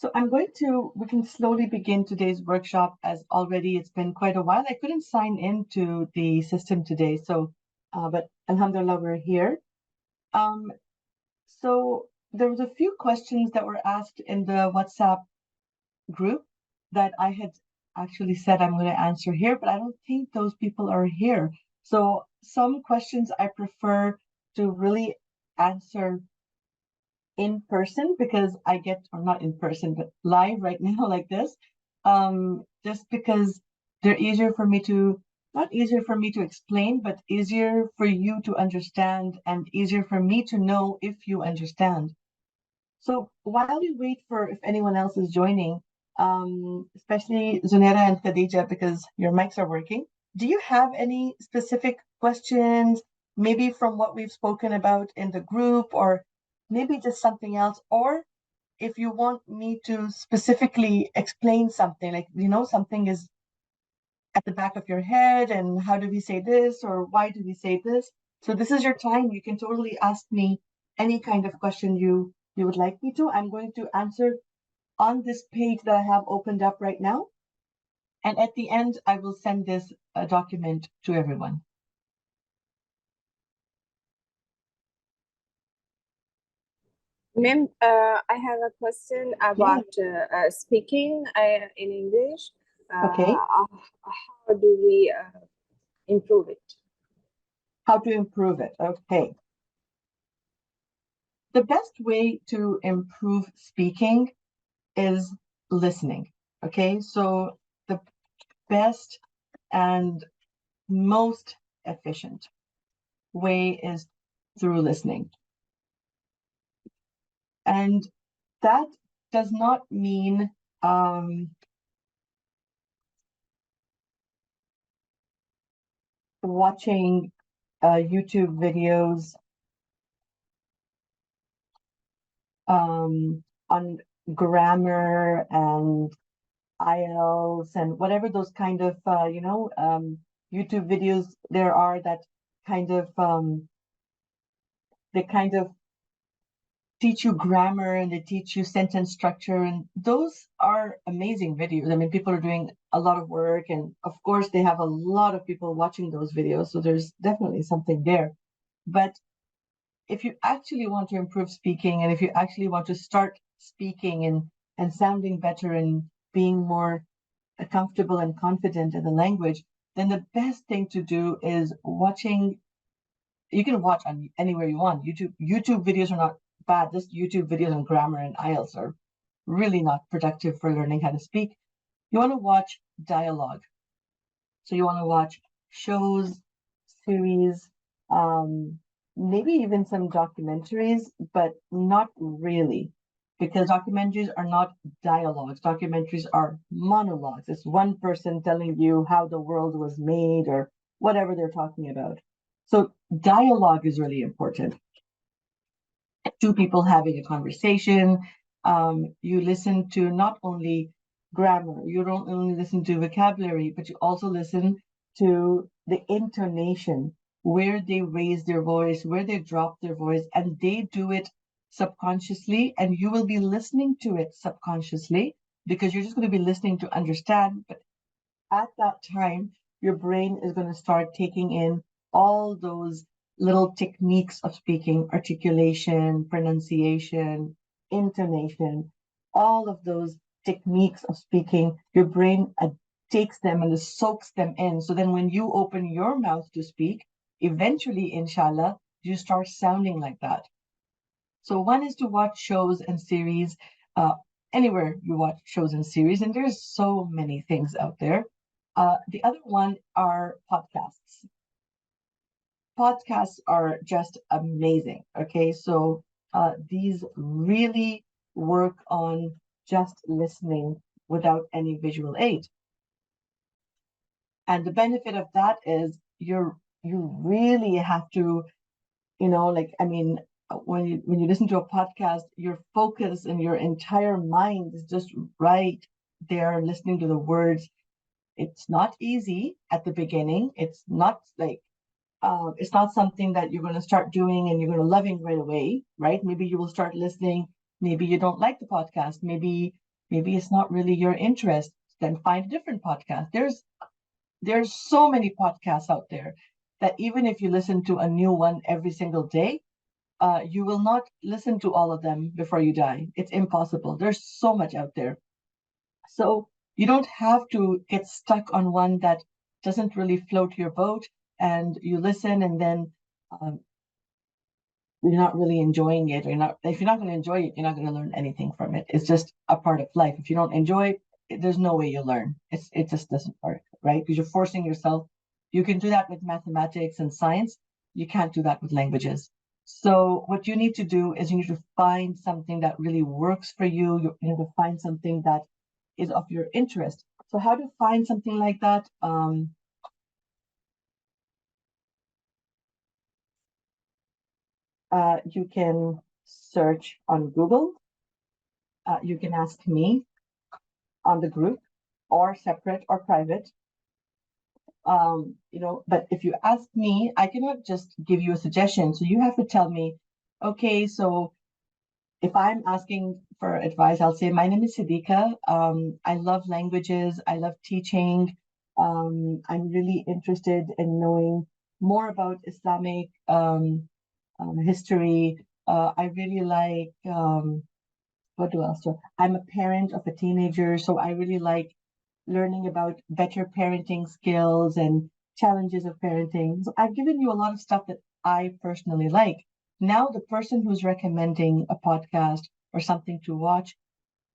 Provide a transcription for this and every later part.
So we can slowly begin today's workshop as already it's been quite a while. I couldn't sign into the system today, but Alhamdulillah, we're here. So there was a few questions that were asked in the WhatsApp group that I had actually said I'm going to answer here, but I don't think those people are here. So some questions I prefer to really answer in person because or not in person, but live right now like this, just because they're not easier for me to explain, but easier for you to understand and easier for me to know if you understand. So while we wait for if anyone else is joining, especially Zunaira and Khadija, because your mics are working, do you have any specific questions, maybe from what we've spoken about in the group, or maybe just something else? Or if you want me to specifically explain something, like, something is at the back of your head, and how do we say this, or why do we say this? So this is your time. You can totally ask me any kind of question you would like me to. I'm going to answer on this page that I have opened up right now. And at the end, I will send this document to everyone. Ma'am, I have a question about speaking in English. Okay. How do we improve it? How to improve it? Okay. The best way to improve speaking is listening. Okay, so the best and most efficient way is through listening. And that does not mean watching YouTube videos on grammar and IELTS and whatever those kind of YouTube videos there are that they kind of teach you grammar and they teach you sentence structure, and those are amazing videos. I mean, people are doing a lot of work, and of course they have a lot of people watching those videos, so there's definitely something there. But if you actually want to improve speaking, and if you actually want to start speaking and sounding better and being more comfortable and confident in the language, then the best thing to do is watching. You can watch on anywhere you want. YouTube videos are not bad. Just YouTube videos on grammar and IELTS are really not productive for learning how to speak. You want to watch dialogue. So you want to watch shows, series, maybe even some documentaries, but not really, because documentaries are not dialogues. Documentaries are monologues. It's one person telling you how the world was made or whatever they're talking about. So dialogue is really important. Two people having a conversation. You listen to not only grammar, you don't only listen to vocabulary, but you also listen to the intonation, where they raise their voice, where they drop their voice, and they do it subconsciously, and you will be listening to it subconsciously because you're just going to be listening to understand. But at that time, your brain is going to start taking in all those little techniques of speaking, articulation, pronunciation, intonation, all of those techniques of speaking. Your brain takes them and soaks them in. So then when you open your mouth to speak, eventually, inshallah, you start sounding like that. So one is to watch shows and series, anywhere you watch shows and series, and there's so many things out there. The other one are podcasts. Podcasts are just amazing. Okay, so these really work on just listening without any visual aid. And the benefit of that is you really have to, when you listen to a podcast, your focus and your entire mind is just right there listening to the words. It's not easy at the beginning. It's not something that you're going to start doing and you're going to love it right away, right? Maybe you will start listening. Maybe you don't like the podcast. Maybe maybe it's not really your interest, then find a different podcast. There's so many podcasts out there that even if you listen to a new one every single day, you will not listen to all of them before you die. It's impossible. There's so much out there. So you don't have to get stuck on one that doesn't really float your boat, and you listen and then um, you're not really enjoying it, or you're not. If you're not going to enjoy it, you're not going to learn anything from it. It's just a part of life. If you don't enjoy it, there's no way you learn. It just doesn't work, right? Because you're forcing yourself. You can do that with mathematics and science. You can't do that with languages. So what you need to do is you need to find something that really works for you. You need to find something that is of your interest. So how to find something like that? You can search on Google. You can ask me on the group, or separate or private. But if you ask me, I cannot just give you a suggestion. So you have to tell me, okay, so if I'm asking for advice, I'll say, my name is Siddiqa. I love languages. I love teaching. I'm really interested in knowing more about Islamic history. I really like, what do else? So I'm a parent of a teenager, so I really like learning about better parenting skills and challenges of parenting. So I've given you a lot of stuff that I personally like. Now, the person who's recommending a podcast or something to watch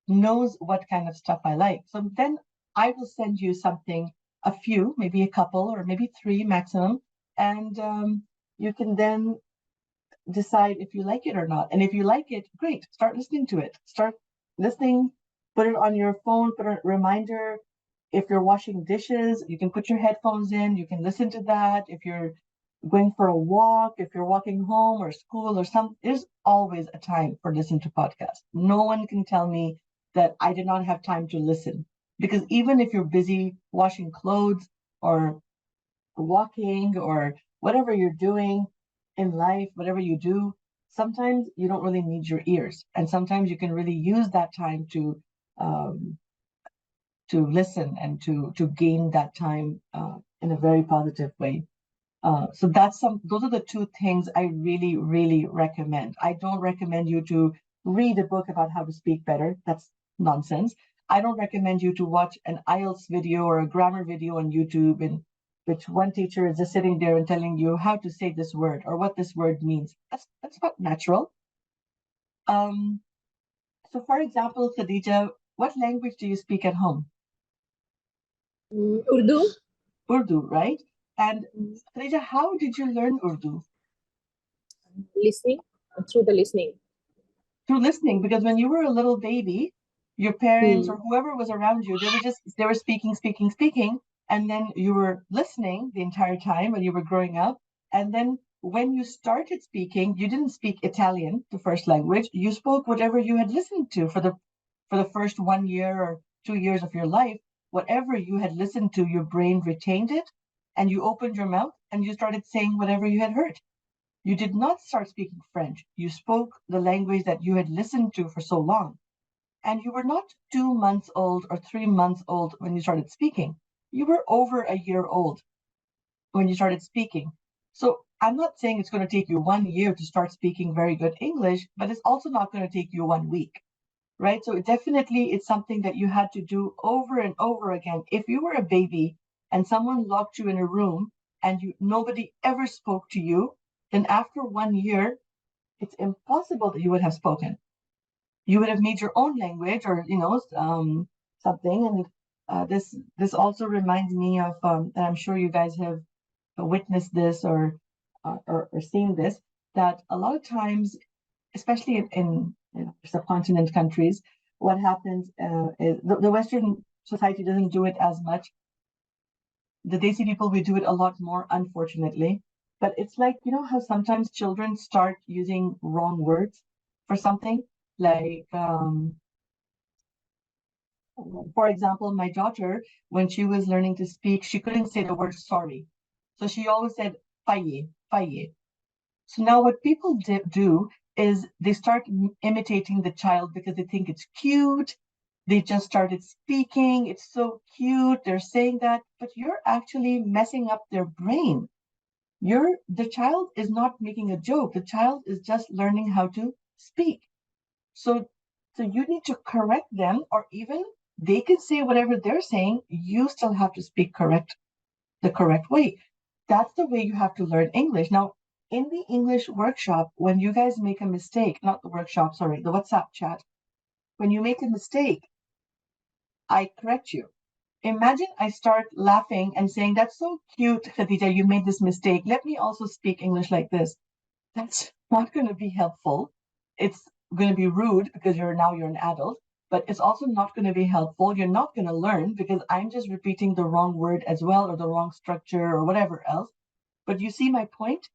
knows what kind of stuff I like. So then I will send you something, a few, maybe a couple, or maybe three maximum, and you can then decide if you like it or not. And if you like it, great, start listening to it. Start listening, put it on your phone, put a reminder. If you're washing dishes, you can put your headphones in, you can listen to that. If you're going for a walk, if you're walking home or school or something, there's always a time for listening to podcasts. No one can tell me that I did not have time to listen. Because even if you're busy washing clothes or walking or whatever you're doing in life, whatever you do, sometimes you don't really need your ears, and sometimes you can really use that time um, to listen and to gain that time in a very positive way. So those are the two things I really, really recommend. I don't recommend you to read a book about how to speak better. That's nonsense. I don't recommend you to watch an IELTS video or a grammar video on YouTube in which one teacher is just sitting there and telling you how to say this word or what this word means. That's not natural. Um, so for example, Khadija, what language do you speak at home? Urdu. Urdu, right? And Mm, Khadija, how did you learn Urdu? Listening, through the listening. Through listening, because when you were a little baby, your parents or Mm. whoever was around you, they were speaking, and then you were listening the entire time when you were growing up. And then when you started speaking, you didn't speak Italian, the first language. You spoke whatever you had listened to for the first 1 year or 2 years of your life. Whatever you had listened to, your brain retained it, and you opened your mouth and you started saying whatever you had heard. You did not start speaking French. You spoke the language that you had listened to for so long. And you were not 2 months old or 3 months old when you started speaking. You were over a year old when you started speaking. So I'm not saying it's going to take you 1 year to start speaking very good English, but it's also not going to take you 1 week, right? So definitely it's something that you had to do over and over again. If you were a baby and someone locked you in a room and nobody ever spoke to you, then after 1 year, it's impossible that you would have spoken. You would have made your own language, or something. And this also reminds me of, and I'm sure you guys have witnessed this or seen this, that a lot of times, especially in subcontinent countries, what happens is the Western society doesn't do it as much. The Desi people, we do it a lot more, unfortunately. But it's like, how sometimes children start using wrong words for something. Like, for example, my daughter, when she was learning to speak, she couldn't say the word sorry. So she always said, faye, faye. So now what people do is they start imitating the child because they think it's cute. They just started speaking. It's so cute. They're saying that, but you're actually messing up their brain. The child is not making a joke. The child is just learning how to speak. So you need to correct them, or even they can say whatever they're saying. You still have to speak the correct way. That's the way you have to learn English. Now, in the English workshop, when you guys make a mistake, not the workshop, sorry, the WhatsApp chat, when you make a mistake, I correct you. Imagine I start laughing and saying, "That's so cute, Khadija, you made this mistake. Let me also speak English like this." That's not going to be helpful. It's going to be rude because you're an adult, but it's also not going to be helpful. You're not going to learn because I'm just repeating the wrong word as well, or the wrong structure, or whatever else. But you see my point?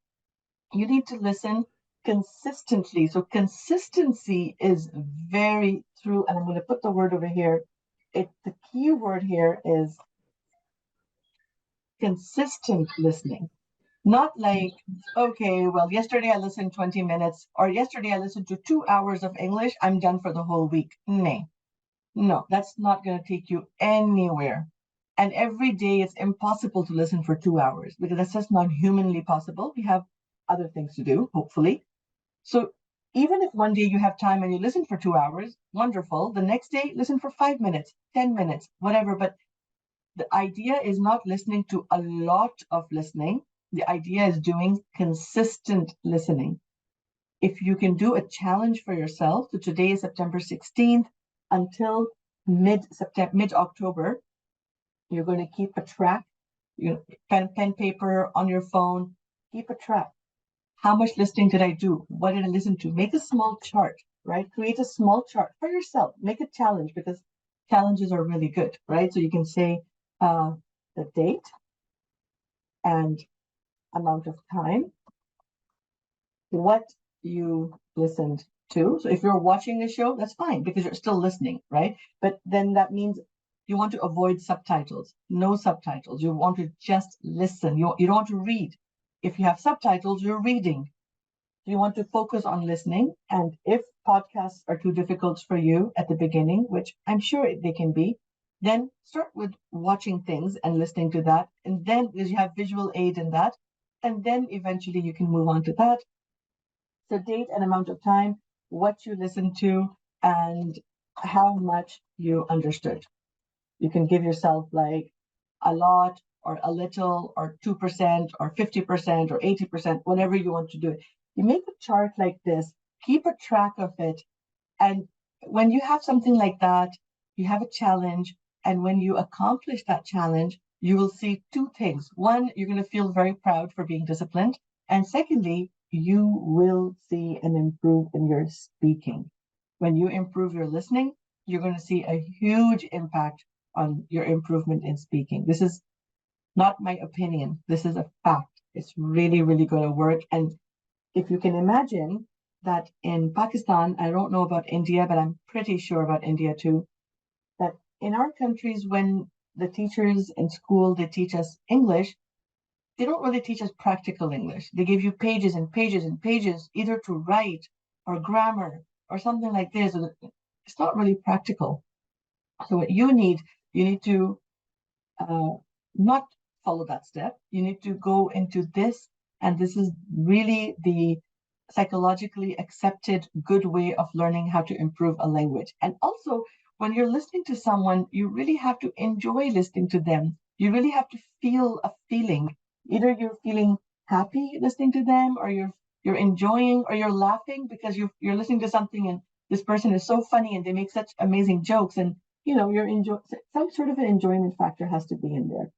You need to listen consistently. So consistency is very true. And I'm going to put the word over here. The key word here is consistent listening. Not like, okay, well, yesterday I listened 20 minutes, or yesterday I listened to 2 hours of English. I'm done for the whole week. No, that's not going to take you anywhere. And every day it's impossible to listen for 2 hours because that's just not humanly possible. We have other things to do, hopefully. So even if one day you have time and you listen for 2 hours, wonderful. The next day, listen for 5 minutes, 10 minutes, whatever. But the idea is not listening to a lot of listening. The idea is doing consistent listening. If you can do a challenge for yourself, so today is September 16th, until mid-October, you're going to keep a track, pen, paper on your phone, keep a track. How much listening did I do? What did I listen to? Make a small chart, right? Create a small chart for yourself. Make a challenge, because challenges are really good, right? So you can say the date and amount of time, what you listened to. So if you're watching a show, that's fine because you're still listening, right? But then that means you want to avoid subtitles, no subtitles. You want to just listen. You don't want to read. If you have subtitles, you're reading. You want to focus on listening. And if podcasts are too difficult for you at the beginning, which I'm sure they can be, then start with watching things and listening to that. And then because you have visual aid in that, and then eventually you can move on to that. So date and amount of time, what you listened to, and how much you understood. You can give yourself like a lot or a little or 2% or 50% or 80%, whatever you want to do. You make a chart like this, keep a track of it. And when you have something like that, you have a challenge. And when you accomplish that challenge, you will see two things. One, you're going to feel very proud for being disciplined. And secondly, you will see an improvement in your speaking. When you improve your listening, you're going to see a huge impact on your improvement in speaking. This is not my opinion. This is a fact. It's really, really going to work. And if you can imagine that in Pakistan, I don't know about India, but I'm pretty sure about India too, that in our countries, when the teachers in school, they teach us English, they don't really teach us practical English. They give you pages and pages and pages, either to write or grammar or something like this. It's not really practical. So what you need to not follow that step. You need to go into this, and this is really the psychologically accepted good way of learning how to improve a language. And also, when you're listening to someone, you really have to enjoy listening to them. You really have to feel a feeling. Either you're feeling happy listening to them, or you're enjoying, or you're laughing because you're listening to something and this person is so funny and they make such amazing jokes, and you're enjoying. Some sort of an enjoyment factor has to be in there.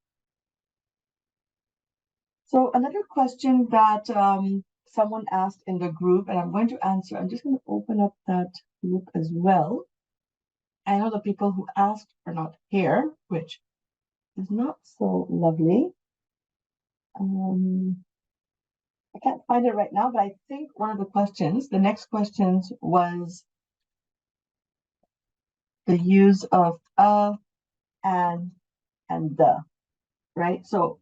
So another question that someone asked in the group, and I'm going to answer. I'm just going to open up that group as well. I know the people who asked are not here, which is not so lovely. I can't find it right now, but I think one of the next questions was the use of and the, right? So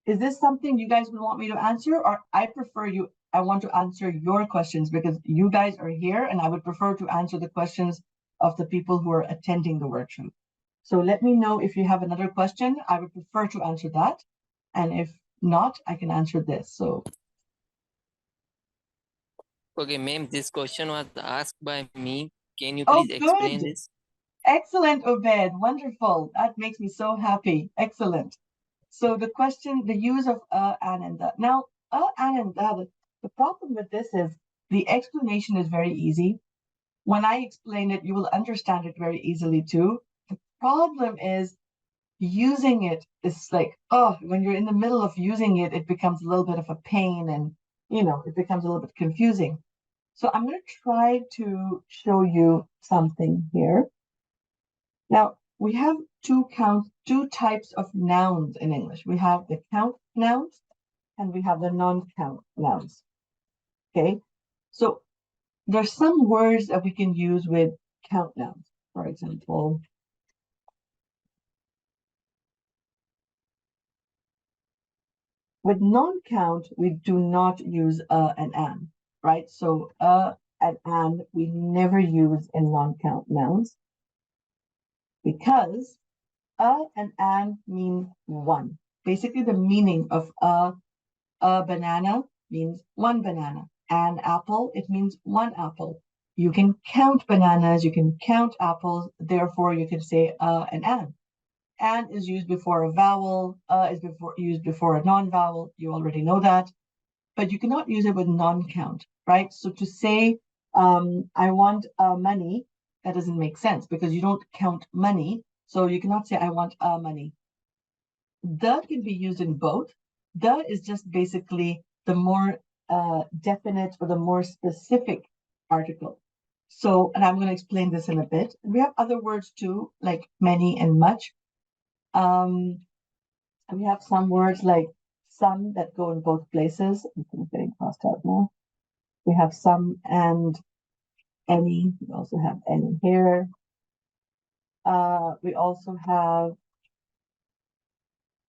is this something you guys would want me to answer, or I prefer you I want to answer your questions because you guys are here and I would prefer to answer the questions of the people who are attending the workshop. So let me know if you have another question. I would prefer to answer that. And if not, I can answer this. So. Okay, ma'am, this question was asked by me. Can you Oh, please explain good. this? Excellent, Obed. Wonderful. That makes me so happy. Excellent. So the question, the use of and the. Now, and the problem with this is the explanation is very easy. When I explain it, you will understand it very easily too. The problem is using it is like, oh, when you're in the middle of using it, it becomes a little bit of a pain and, it becomes a little bit confusing. So I'm going to try to show you something here. Now, we have two types of nouns in English. We have the count nouns and we have the non-count nouns. Okay, so there's some words that we can use with count nouns. For example, with non-count, we do not use and an, right? So and an we never use in non-count nouns because and an mean one. Basically, the meaning of a banana means one banana. An apple, it means one apple. You can count bananas, you can count apples, therefore you can say and an. And is used before a vowel, is used before a non-vowel. You already know that, but you cannot use it with non-count, right? So to say, I want money, that doesn't make sense because you don't count money. So you cannot say, I want money. The can be used in both. The is just basically the more definite or the more specific article. So, and I'm going to explain this in a bit. We have other words too, like many and much. And we have some words like some that go in both places. I'm getting crossed out now. We have some and any. We also have any here. We also have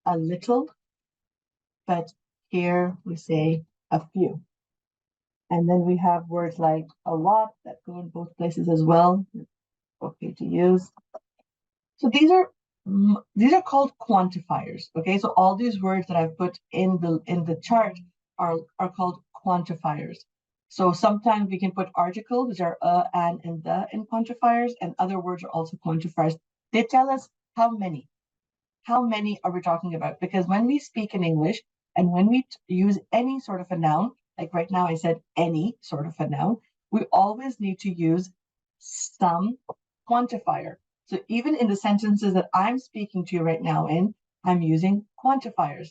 a little, but here we say a few. And then we have words like a lot that go in both places as well. Okay to use. So these are called quantifiers. Okay, so all these words that I've put in the chart are called quantifiers. So sometimes we can put articles, which are and the in quantifiers, and other words are also quantifiers. They tell us how many. How many are we talking about? Because when we speak in English and when we use any sort of a noun, like right now I said any sort of a noun, we always need to use some quantifier. So even in the sentences that I'm speaking to you right now in, I'm using quantifiers.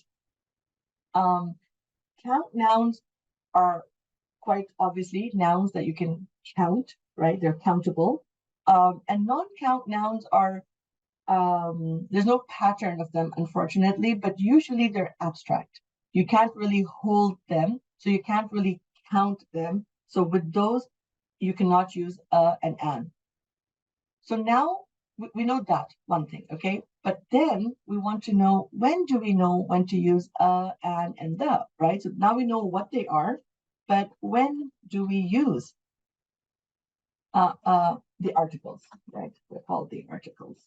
Count nouns are quite obviously nouns that you can count, right? They're countable. And non-count nouns are there's no pattern of them, unfortunately, but usually they're abstract. You can't really hold them, so you can't really count them. So with those, you cannot use and an. So now we know that one thing, okay? But then we want to know, when do we know when to use an, and the, right? So now we know what they are, but when do we use the articles, right? They're called the articles.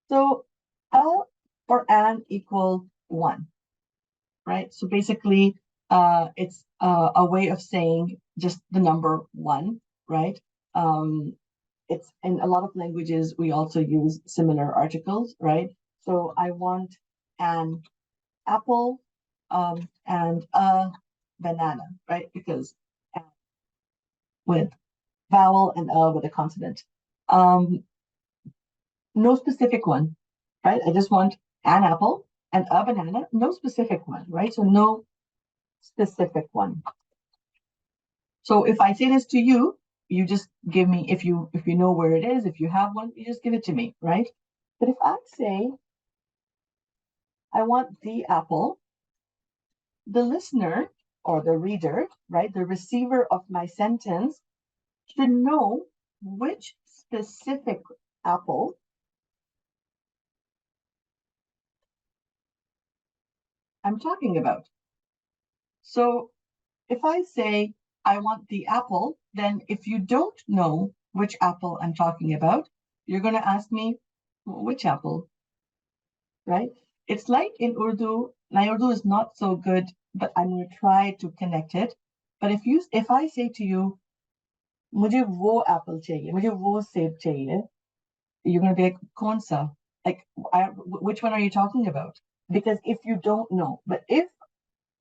So or an equal one, right? So basically, it's a way of saying just the number one, right? It's in a lot of languages, we also use similar articles, right? So I want an apple and a banana, right? Because with vowel and with a consonant. No specific one, right? I just want an apple and a banana, no specific one, right? So no specific one. So if I say this to you, you just give me, if you know where it is, if you have one, you just give it to me, right? But if I say, I want the apple, the listener or the reader, right, the receiver of my sentence should know which specific apple I'm talking about. So if I say I want the apple, then if you don't know which apple I'm talking about, you're going to ask me, which apple, right? It's like in Urdu, my Urdu is not so good, but I'm going to try to connect it. But if I say to you, मुझे वो apple चाहिए, मुझे वो सेब चाहिए, you're going to be like, कौन सा? Like, which one are you talking about? Because if you don't know, but if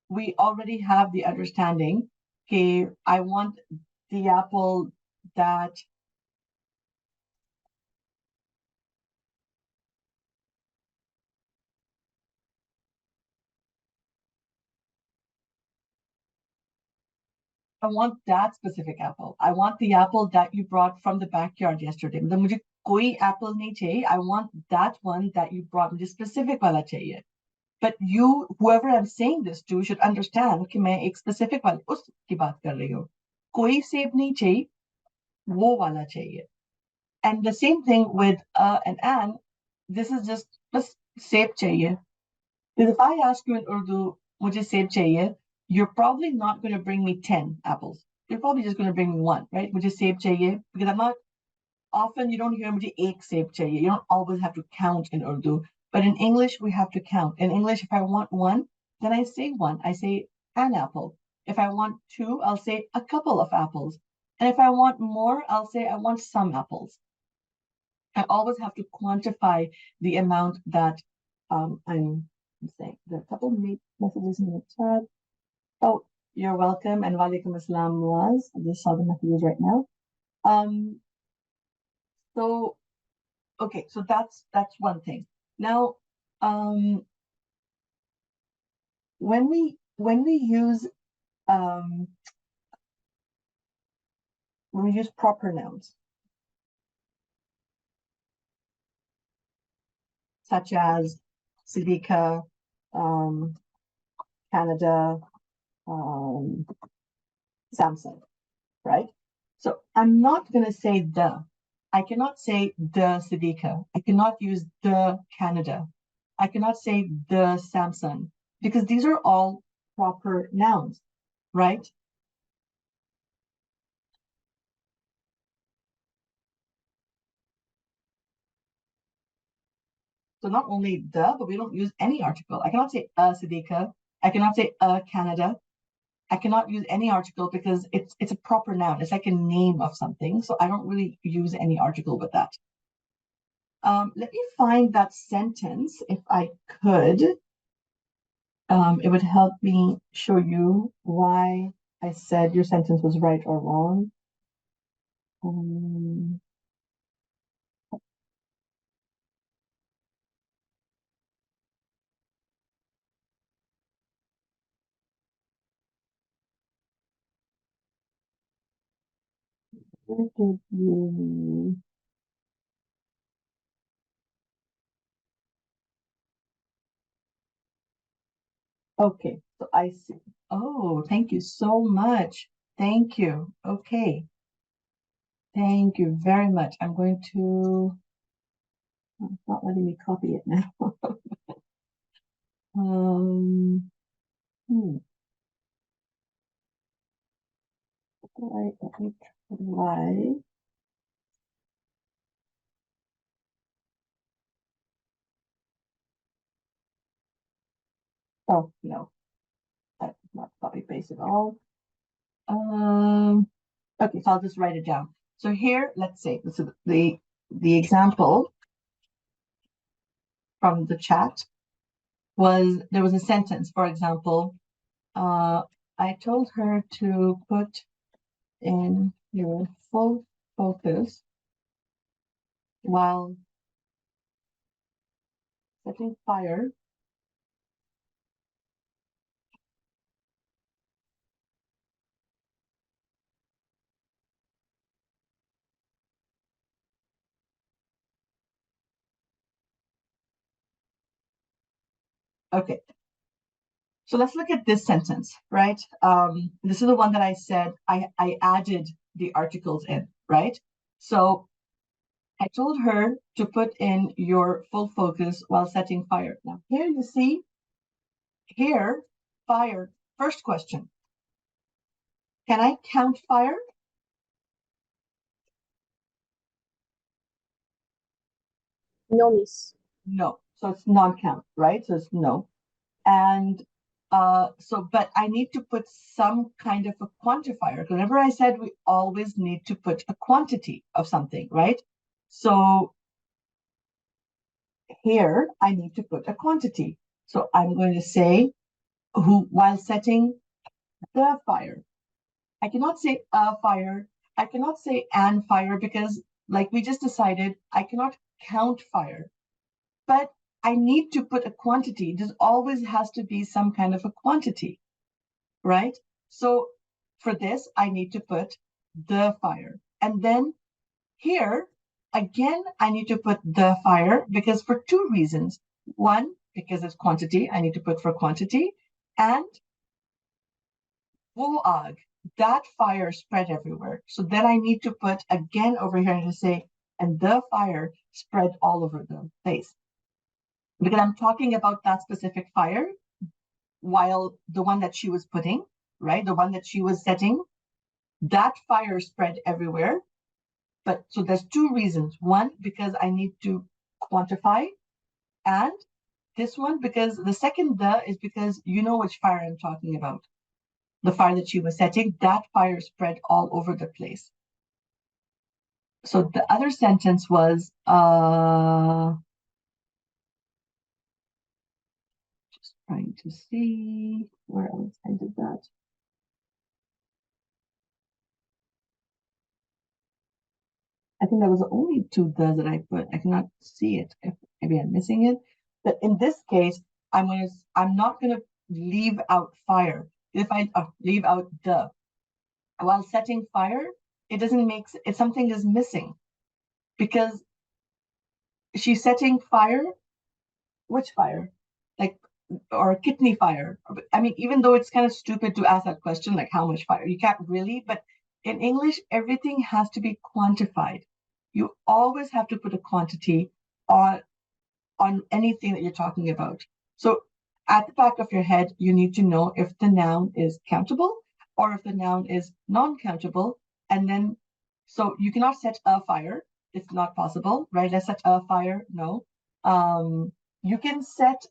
we already have the understanding, okay, I want the apple that I want that specific apple. I want the apple that you brought from the backyard yesterday. मतलब मुझे कोई apple नहीं चाहिए. I want that one that you brought. मुझे specific वाला चाहिए. But you, whoever I'm saying this to, should understand कि मैं एक specific वाले उसकी बात कर रही हूँ. कोई सेब नहीं चाहिए, वो वाला चाहिए. And the same thing with and an. This is just बस सेब चाहिए. Because if I ask you in Urdu, मुझे सेब चाहिए, you're probably not going to bring me 10 apples. You're probably just going to bring me one, right? मुझे सेब चाहिए, because I'm not, often you don't hear मुझे एक सेब चाहिए. You don't always have to count in Urdu. But in English, we have to count. In English, if I want one, then I say one. I say an apple. If I want two, I'll say a couple of apples. And if I want more, I'll say I want some apples. I always have to quantify the amount that I'm saying. There are a couple of messages in the chat. Oh, you're welcome. And walaikum assalam was. I just saw the messages right now. So okay, so that's one thing. Now, when we use proper nouns, such as Siddiqa, Canada, Samsung, right? So I'm not going to say the. I cannot say the Siddiqa. I cannot use the Canada. I cannot say the Samsung, because these are all proper nouns, right? So not only the, but we don't use any article. I cannot say a Siddiqa. I cannot say a Canada. I cannot use any article because it's a proper noun. It's like a name of something. So I don't really use any article with that. Let me find that sentence if I could. It would help me show you why I said your sentence was right or wrong. Where did you... Okay, so I see. Oh, thank you so much. Thank you. Okay. Thank you very much. I'm going to... It's not letting me copy it now. Let me try. Oh, no. That's not copy paste at all. Okay, so I'll just write it down. So here, let's say this is the example from the chat was there was a sentence, for example, I told her to put in your full focus while setting fire. Okay, so let's look at this sentence, right? This is the one that I said I added the articles in, right? So I told her to put in your full focus while setting fire. Now here you see here, fire, first question. Can I count fire? No, miss. No. So it's non-count, right? So it's no. And but I need to put some kind of a quantifier. Remember I said we always need to put a quantity of something, right? So here I need to put a quantity. So I'm going to say who while setting the fire. I cannot say a fire. I cannot say an fire because, like we just decided, I cannot count fire. But I need to put a quantity. There always has to be some kind of a quantity, right? So for this, I need to put the fire. And then here, again, I need to put the fire because for two reasons. One, because it's quantity, I need to put for quantity. And Woag, that fire spread everywhere. So then I need to put again over here to say, and the fire spread all over the place. Because I'm talking about that specific fire, while the one that she was putting, right, the one that she was setting, that fire spread everywhere. But so there's two reasons. One, because I need to quantify, and this one, because the second the is because you know which fire I'm talking about. The fire that she was setting, that fire spread all over the place. So the other sentence was, just trying to see where else I did that. I think there was only two the that I put. I cannot see it. Maybe I'm missing it. But in this case, I'm not gonna leave out fire. If I leave out the, while setting fire, it doesn't make it, something is missing because she's setting fire. Which fire? Like, or kidney fire? I mean, even though it's kind of stupid to ask that question, like how much fire? You can't really, but in English, everything has to be quantified. You always have to put a quantity on anything that you're talking about. So at the back of your head, you need to know if the noun is countable or if the noun is non-countable. And then, so you cannot set a fire. It's not possible, right? Let's set a fire. No. You can set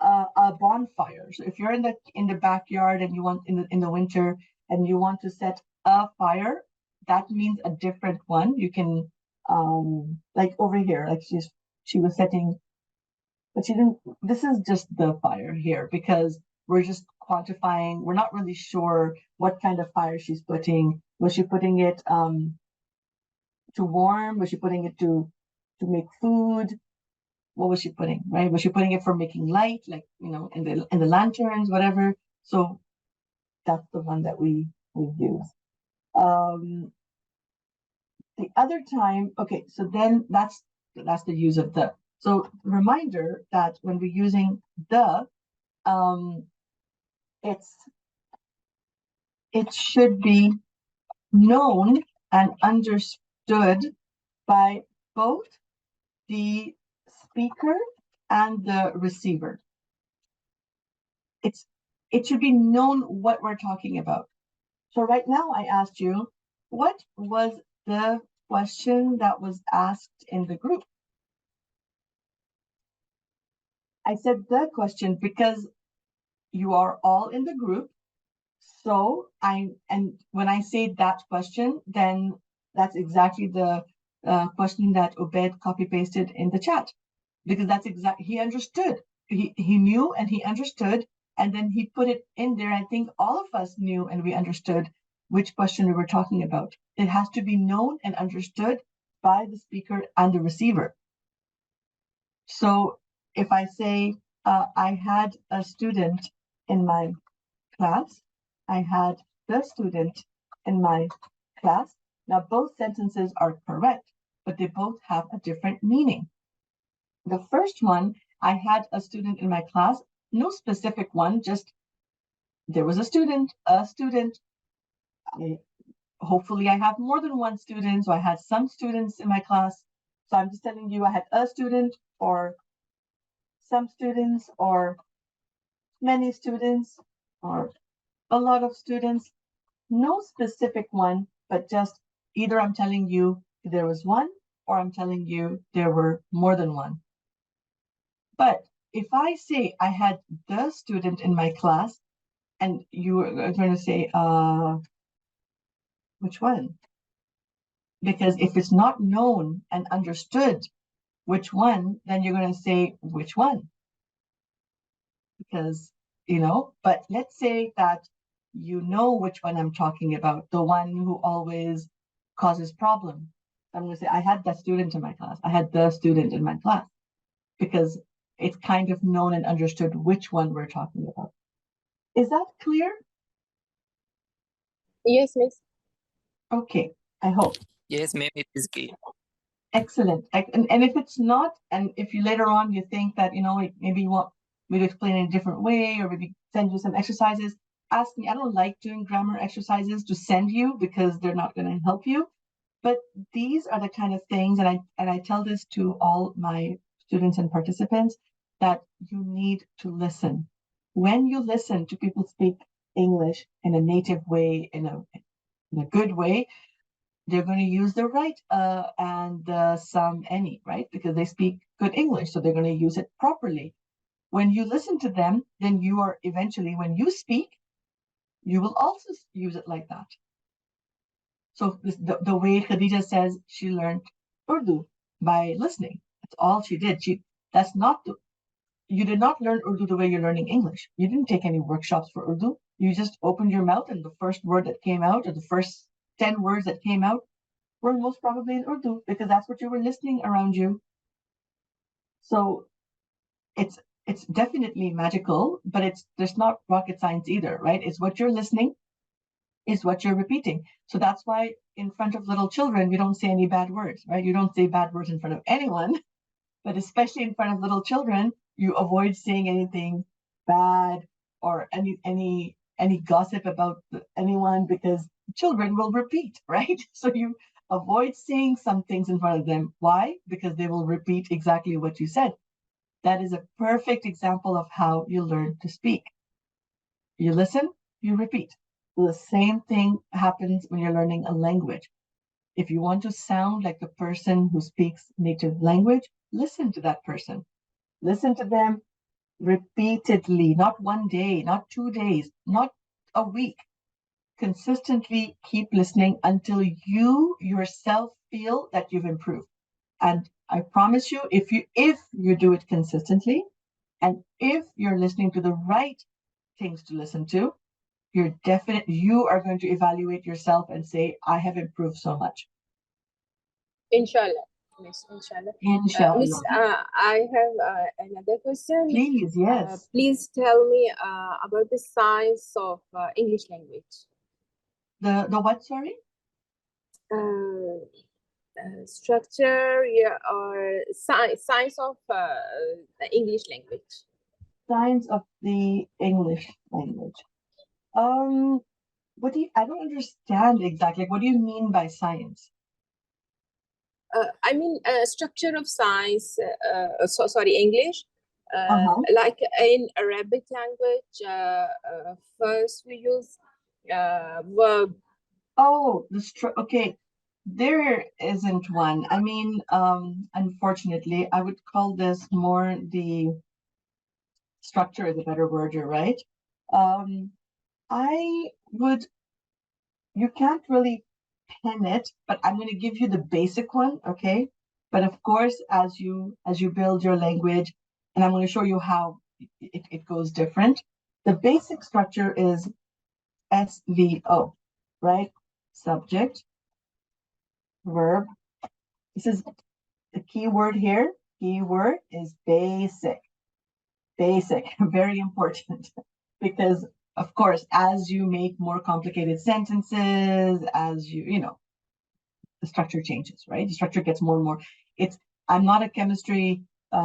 a bonfire. So if you're in the backyard and you want in the winter and you want to set a fire, that means a different one. You can like over here, like she was setting, but she didn't. This is just the fire here because we're just quantifying. We're not really sure what kind of fire she's putting. Was she putting it to warm? Was she putting it to make food? What was she putting, right? Was she putting it for making light, like, you know, in the lanterns, whatever? So that's the one that we use. The other time, okay, so then that's the use of the. So reminder that when we're using the, it should be known and understood by both the speaker and the receiver. It should be known what we're talking about. So right now I asked you, what was the question that was asked in the group? I said the question because you are all in the group. So and when I say that question, then that's exactly the question that Obed copy pasted in the chat, because that's exactly, he understood. He knew and he understood, and then he put it in there. I think all of us knew and we understood which question we were talking about. It has to be known and understood by the speaker and the receiver. So if I say, I had a student in my class, I had the student in my class. Now, both sentences are correct, but they both have a different meaning. The first one, I had a student in my class, no specific one, just there was a student. Hopefully I have more than one student, so I had some students in my class. So I'm just telling you I had a student or some students or many students or a lot of students. No specific one, but just either I'm telling you there was one or I'm telling you there were more than one. But if I say I had the student in my class and you are going to say, which one? Because if it's not known and understood which one, then you're going to say which one. Because, but let's say that you know which one I'm talking about, the one who always causes problem. I'm going to say, I had that student in my class. I had the student in my class because it's kind of known and understood which one we're talking about. Is that clear? Yes, miss. Okay, I hope. Yes, ma'am, it is clear. Excellent. And if it's not, and if you later on you think that, maybe you want me to explain it in a different way or maybe send you some exercises, ask me. I don't like doing grammar exercises to send you because they're not going to help you. But these are the kind of things, and I tell this to all my students and participants, that you need to listen. When you listen to people speak English in a native way, in a good way, they're going to use the right and some any, right? Because they speak good English, so they're going to use it properly. When you listen to them, then you are eventually, when you speak, you will also use it like that. So the way Khadija says she learned Urdu by listening. That's all she did. You did not learn Urdu the way you're learning English. You didn't take any workshops for Urdu. You just opened your mouth and the first word that came out or the first 10 words that came out were most probably in Urdu because that's what you were listening around you. So it's definitely magical, but there's not rocket science either, right? It's what you're listening is what you're repeating. So that's why in front of little children, we don't say any bad words, right? You don't say bad words in front of anyone, but especially in front of little children, you avoid saying anything bad or any gossip about anyone because children will repeat, right? So you avoid saying some things in front of them. Why? Because they will repeat exactly what you said. That is a perfect example of how you learn to speak. You listen, you repeat. The same thing happens when you're learning a language. If you want to sound like the person who speaks native language, listen to that person. Listen to them repeatedly, not one day, not 2 days, not a week. Consistently keep listening until you yourself feel that you've improved. And I promise you, if you do it consistently, and if you're listening to the right things to listen to, you are going to evaluate yourself and say, I have improved so much. Inshallah. Miss, inshallah. Inshallah. Miss, I have another question. Please, yes. Please tell me about the science of English language. The what, sorry? Structure, yeah, or science of the English language. Science of the English language. I don't understand exactly. What do you mean by science? I mean, structure of science, sorry, English. Like in Arabic language, first we use verb. Oh, okay. There isn't one. I mean, unfortunately, I would call this more the structure is a better word, you're right. You can't really pen it, but I'm going to give you the basic one, okay? But of course, as you build your language, and I'm going to show you how it goes different. The basic structure is SVO, right? Subject, verb. This is the key word here. Key word is basic. Basic, very important, because of course, as you make more complicated sentences, as the structure changes, right? The structure gets more and more. I'm not a chemistry. I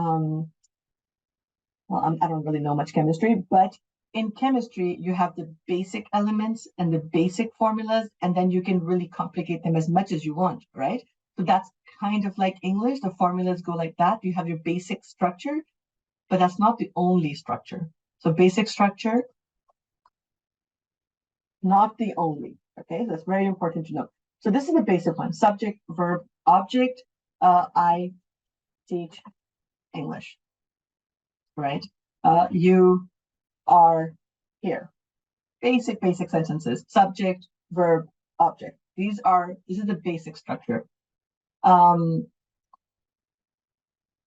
don't really know much chemistry, but in chemistry, you have the basic elements and the basic formulas, and then you can really complicate them as much as you want, right? So that's kind of like English. The formulas go like that. You have your basic structure, but that's not the only structure. So basic structure, not the only. Okay, that's very important to know. So this is the basic one: subject, verb, object. I teach English, right? You are here. Basic sentences: subject, verb, object. This is the basic structure.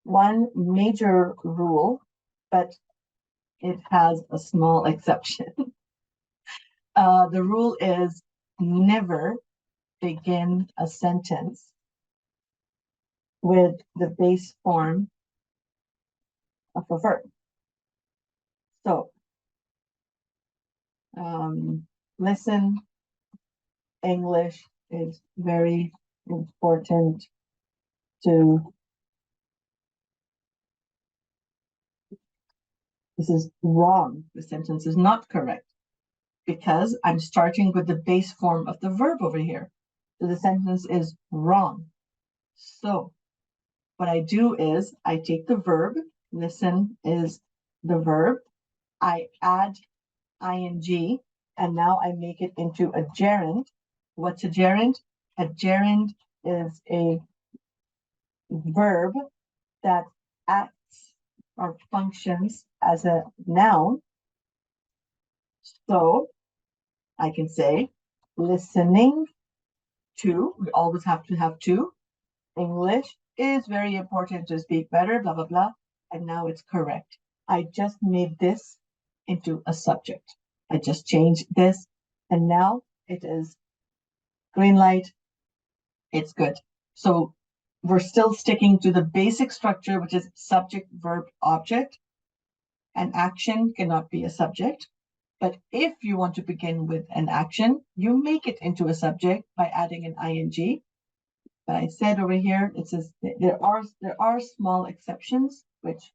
One major rule, but it has a small exception. The rule is never begin a sentence with the base form of a verb. So, listen, English is very important to. This is wrong. The sentence is not correct because I'm starting with the base form of the verb over here. So the sentence is wrong. So what I do is I take the verb, listen is the verb, I add ing, and now I make it into a gerund. What's a gerund? A gerund is a verb that acts or functions as a noun. So I can say listening to, we always have to have to, English is very important to speak better, blah, blah, blah. And now it's correct. I just made this into a subject. I just changed this, and now it is green light. It's good. So we're still sticking to the basic structure, which is subject, verb, object. An action cannot be a subject. But if you want to begin with an action, you make it into a subject by adding an ing. But I said over here, it says there are small exceptions, which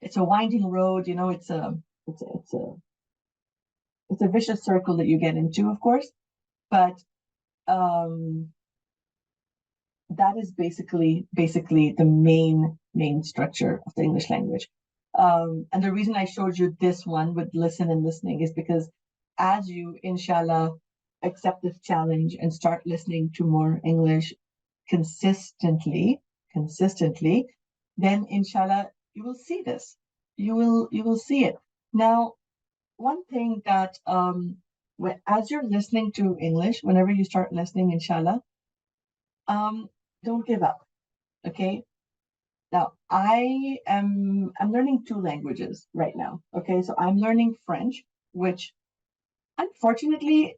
it's a winding road. You know, it's a vicious circle that you get into, of course. But that is basically the main structure of the English language. And the reason I showed you this one with listen and listening is because as you, inshallah, accept this challenge and start listening to more English consistently, then inshallah, you will see this. You will see it. Now, one thing that as you're listening to English, whenever you start listening, inshallah, don't give up. Okay. Now I'm learning 2 languages right now. Okay, so I'm learning French, which unfortunately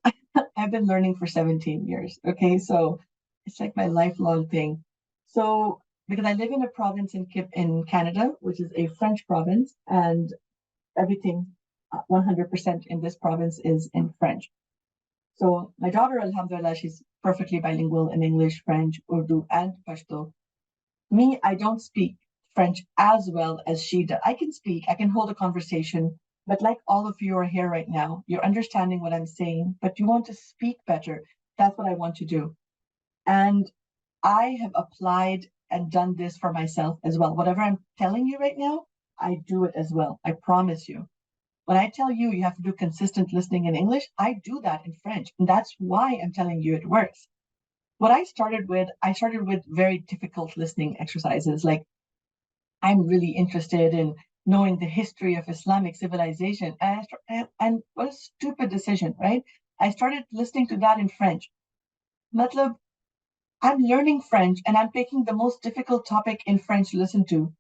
I've been learning for 17 years. Okay, so it's like my lifelong thing. So because I live in a province in Canada, which is a French province, and everything 100% in this province is in French. So my daughter, alhamdulillah, she's perfectly bilingual in English, French, Urdu, and Pashto. Me, I don't speak French as well as she does. I can speak, I can hold a conversation, but like all of you are here right now, you're understanding what I'm saying, but you want to speak better. That's what I want to do. And I have applied and done this for myself as well. Whatever I'm telling you right now, I do it as well. I promise you. When I tell you you have to do consistent listening in English, I do that in French. And that's why I'm telling you it works. What I started with very difficult listening exercises. Like, I'm really interested in knowing the history of Islamic civilization. And what a stupid decision, right? I started listening to that in French. Matlab, I'm learning French and I'm picking the most difficult topic in French to listen to.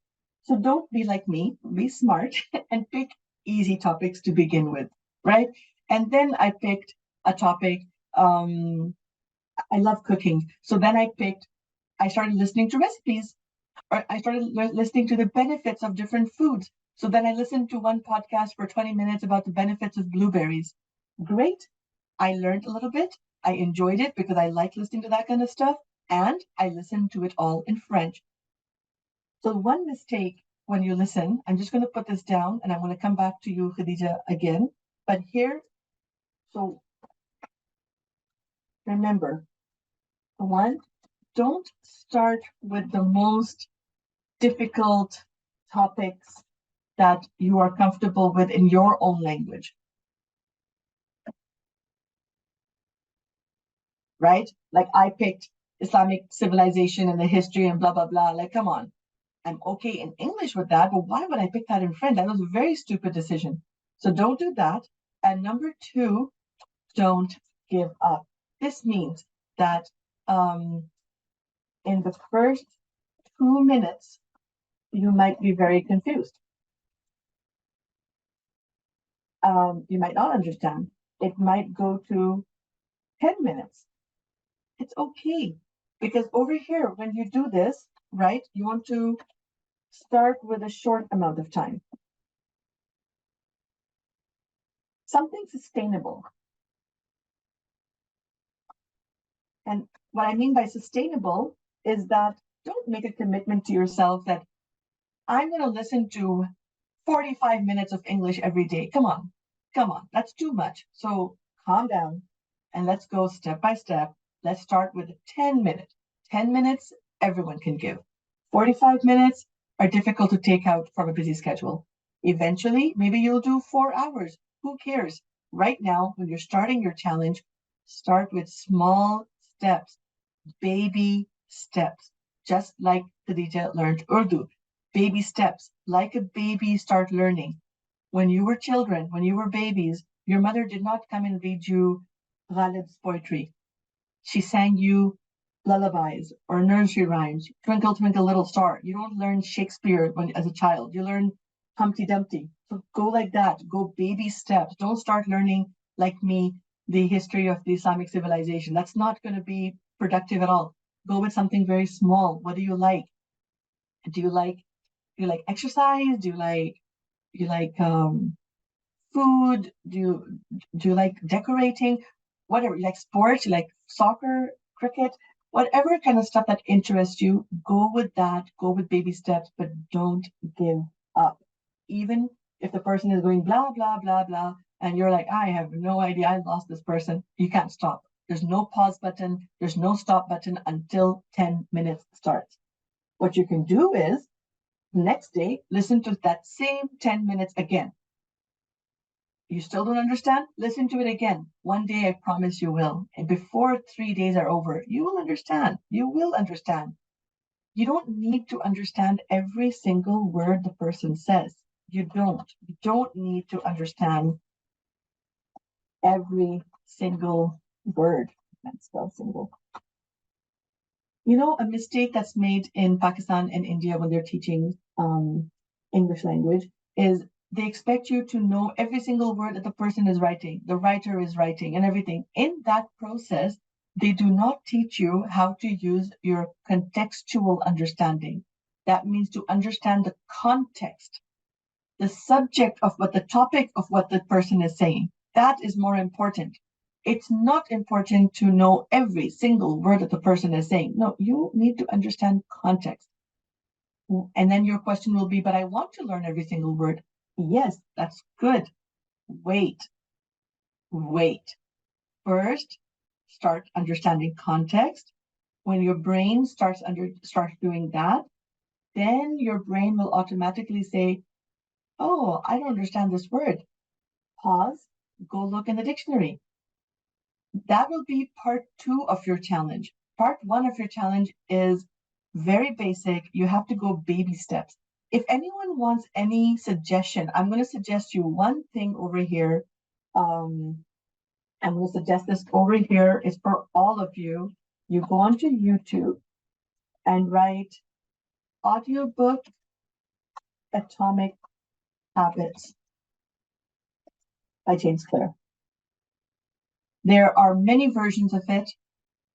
So don't be like me, be smart and pick easy topics to begin with, right? And then I picked a topic. I love cooking. So then I started listening to recipes, or I started listening to the benefits of different foods. So then I listened to one podcast for 20 minutes about the benefits of blueberries. Great. I learned a little bit. I enjoyed it because I like listening to that kind of stuff. And I listened to it all in French. So one mistake when you listen, I'm just going to put this down and I'm going to come back to you, Khadija, again. But here, so remember, one, don't start with the most difficult topics that you are comfortable with in your own language. Right? Like I picked Islamic civilization and the history and blah, blah, blah. Like, come on. I'm okay in English with that, but why would I pick that in French? That was a very stupid decision. So don't do that. And number two, don't give up. This means that in the first 2 minutes, you might be very confused. You might not understand. It might go to 10 minutes. It's okay. Because over here, when you do this, right, you want to start with a short amount of time. Something sustainable. And what I mean by sustainable is that don't make a commitment to yourself that I'm going to listen to 45 minutes of English every day. Come on, that's too much. So calm down and let's go step by step. Let's start with 10 minutes. 10 minutes, everyone can give. 45 minutes are difficult to take out from a busy schedule. Eventually, maybe you'll do 4 hours. Who cares? Right now, when you're starting your challenge, start with small steps, baby steps, just like Khadija learned Urdu. Baby steps, like a baby start learning. When you were children, when you were babies, your mother did not come and read you Ghalib's poetry. She sang you lullabies or nursery rhymes, Twinkle, Twinkle, Little Star. You don't learn Shakespeare as a child. You learn Humpty Dumpty. So go like that. Go baby steps. Don't start learning, like me, the history of the Islamic civilization. That's not going to be productive at all. Go with something very small. What do you like? Do you like exercise? Do you like food? Do you like decorating? Whatever. You like sports? You like soccer, cricket, whatever kind of stuff that interests you, go with that. Go with baby steps, but don't give up. Even if the person is going blah, blah, blah, blah, and you're like, I have no idea, I lost this person, you can't stop. There's no pause button, there's no stop button until 10 minutes starts. What you can do is, next day, listen to that same 10 minutes again. You still don't understand? Listen to it again. One day, I promise you will. And before 3 days are over, you will understand. You will understand. You don't need to understand every single word the person says. You don't. You don't need to understand every single word. That's spelled single. You know, a mistake that's made in Pakistan and India when they're teaching English language is they expect you to know every single word that the person is writing, the writer is writing, and everything. In that process, they do not teach you how to use your contextual understanding. That means to understand the context, the subject of what the topic of what the person is saying. That is more important. It's not important to know every single word that the person is saying. No, you need to understand context. And then your question will be, but I want to learn every single word. Yes, that's good. Wait. First, start understanding context. When your brain starts doing that, then your brain will automatically say, oh, I don't understand this word. Pause, go look in the dictionary. That will be part 2 of your challenge. Part 1 of your challenge is very basic. You have to go baby steps. If anyone wants any suggestion, I'm going to suggest you one thing over here. I'm going to suggest this over here is for all of you. You go onto YouTube and write audiobook Atomic Habits by James Clear. There are many versions of it.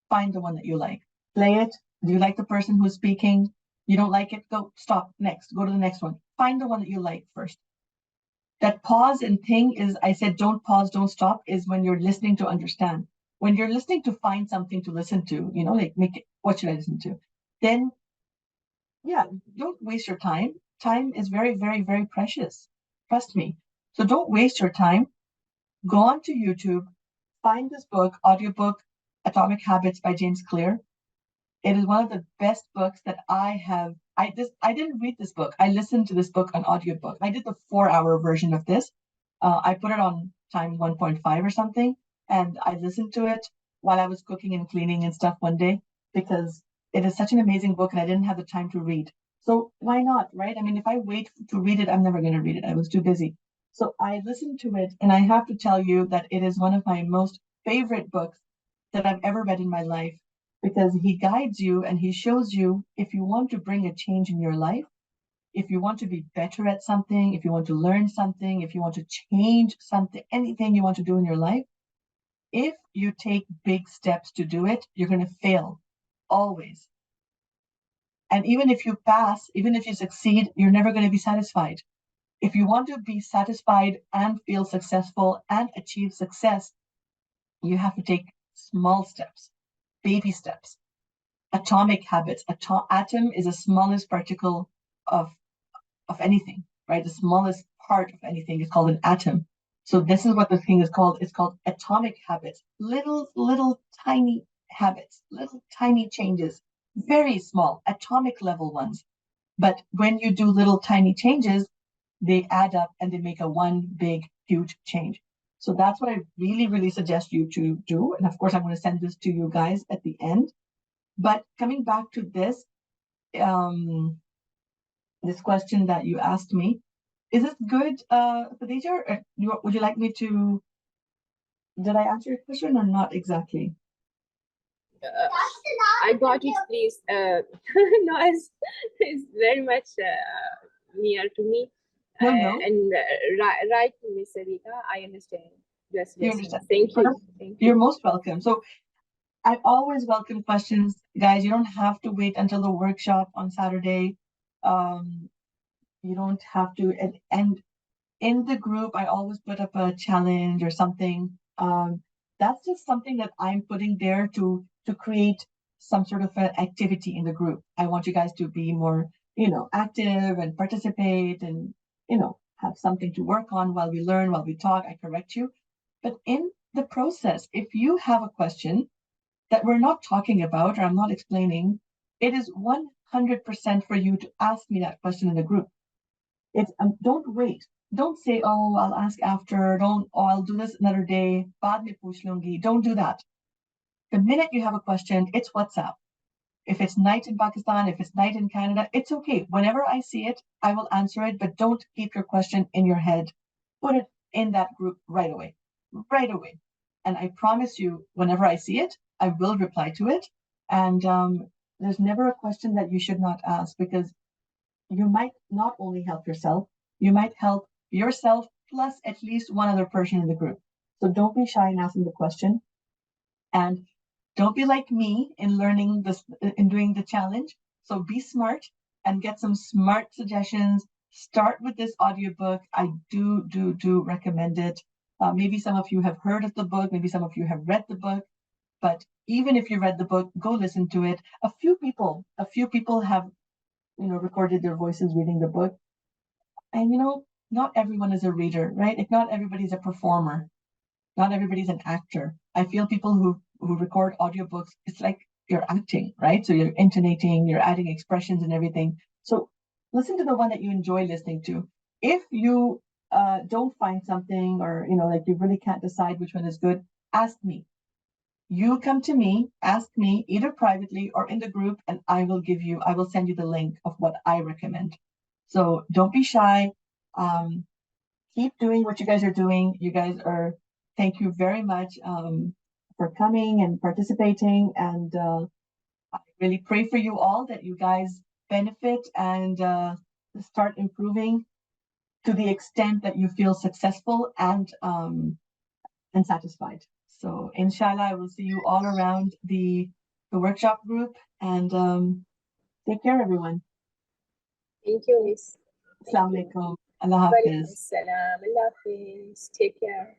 Find the one that you like. Play it. Do you like the person who's speaking? You don't like it? Go, stop, next, go to the next one. Find the one that you like first. That pause and thing is, I said, don't pause, don't stop, is when you're listening to understand. When you're listening to find something to listen to, you know, like make it, what should I listen to? Then, yeah, don't waste your time. Time is very, very, very precious. Trust me. So don't waste your time. Go on to YouTube, find this book, audiobook, Atomic Habits by James Clear. It is one of the best books that I have I didn't read this book. I listened to this book on audiobook. I did the 4-hour version of this. I put it on time 1.5 or something, and I listened to it while I was cooking and cleaning and stuff one day because it is such an amazing book and I didn't have the time to read. So why not, right? I mean, if I wait to read it, I'm never going to read it. I was too busy. So I listened to it, and I have to tell you that it is one of my most favorite books that I've ever read in my life because he guides you and he shows you if you want to bring a change in your life, if you want to be better at something, if you want to learn something, if you want to change something, anything you want to do in your life, if you take big steps to do it, you're going to fail always. And even if you pass, even if you succeed, you're never going to be satisfied. If you want to be satisfied and feel successful and achieve success, you have to take small steps, baby steps, atomic habits. Atom is the smallest particle of anything, right? The smallest part of anything is called an atom. So this is what the thing is called. It's called atomic habits. Little tiny habits, little tiny changes, very small, atomic level ones. But when you do little tiny changes, they add up and they make a one big, huge change. So that's what I really, really suggest you to do. And of course, I'm going to send this to you guys at the end. But coming back to this, this question that you asked me, is this good, Khadija? Or would you like me to, did I answer your question or not exactly? I got it, please. No, it's very much near to me. No. And right, Miss Siddiqa, I understand. Yes, You yes. understand? Thank you. Thank you. You're most welcome. So I always welcome questions, guys. You don't have to wait until the workshop on Saturday. You don't have to, and in the group, I always put up a challenge or something. That's just something that I'm putting there to create some sort of an activity in the group. I want you guys to be more, active and participate and, have something to work on while we learn, while we talk. I correct you. But in the process, if you have a question that we're not talking about or I'm not explaining, it is 100% for you to ask me that question in the group. It's don't wait. Don't say, oh, I'll ask after. I'll do this another day. Baad mein pooch lungi. Don't do that. The minute you have a question, it's WhatsApp. If it's night in Pakistan, if it's night in Canada, it's okay. Whenever I see it, I will answer it, but don't keep your question in your head. Put it in that group right away. Right away. And I promise you, whenever I see it, I will reply to it. And there's never a question that you should not ask because you might not only help yourself, you might help yourself plus at least one other person in the group. So don't be shy in asking the question. And don't be like me in learning this, in doing the challenge. So be smart and get some smart suggestions. Start with this audiobook. I do recommend it. Maybe some of you have heard of the book. Maybe some of you have read the book. But even if you read the book, go listen to it. A few people have recorded their voices reading the book. And not everyone is a reader, right? If not everybody's a performer, not everybody's an actor. I feel people who record audiobooks, it's like you're acting, right? So you're intonating, you're adding expressions and everything. So listen to the one that you enjoy listening to. If you don't find something or like you really can't decide which one is good, ask me. You come to me, ask me either privately or in the group, and I will send you the link of what I recommend. So don't be shy. Keep doing what you guys are doing. Thank you very much for coming and participating. And I really pray for you all that you guys benefit and start improving to the extent that you feel successful and satisfied. So inshallah, I will see you all around the workshop group and take care, everyone. Thank you, Miss. Assalamu alaikum. Allah Hafiz. Salam. Allah Hafiz. Take care.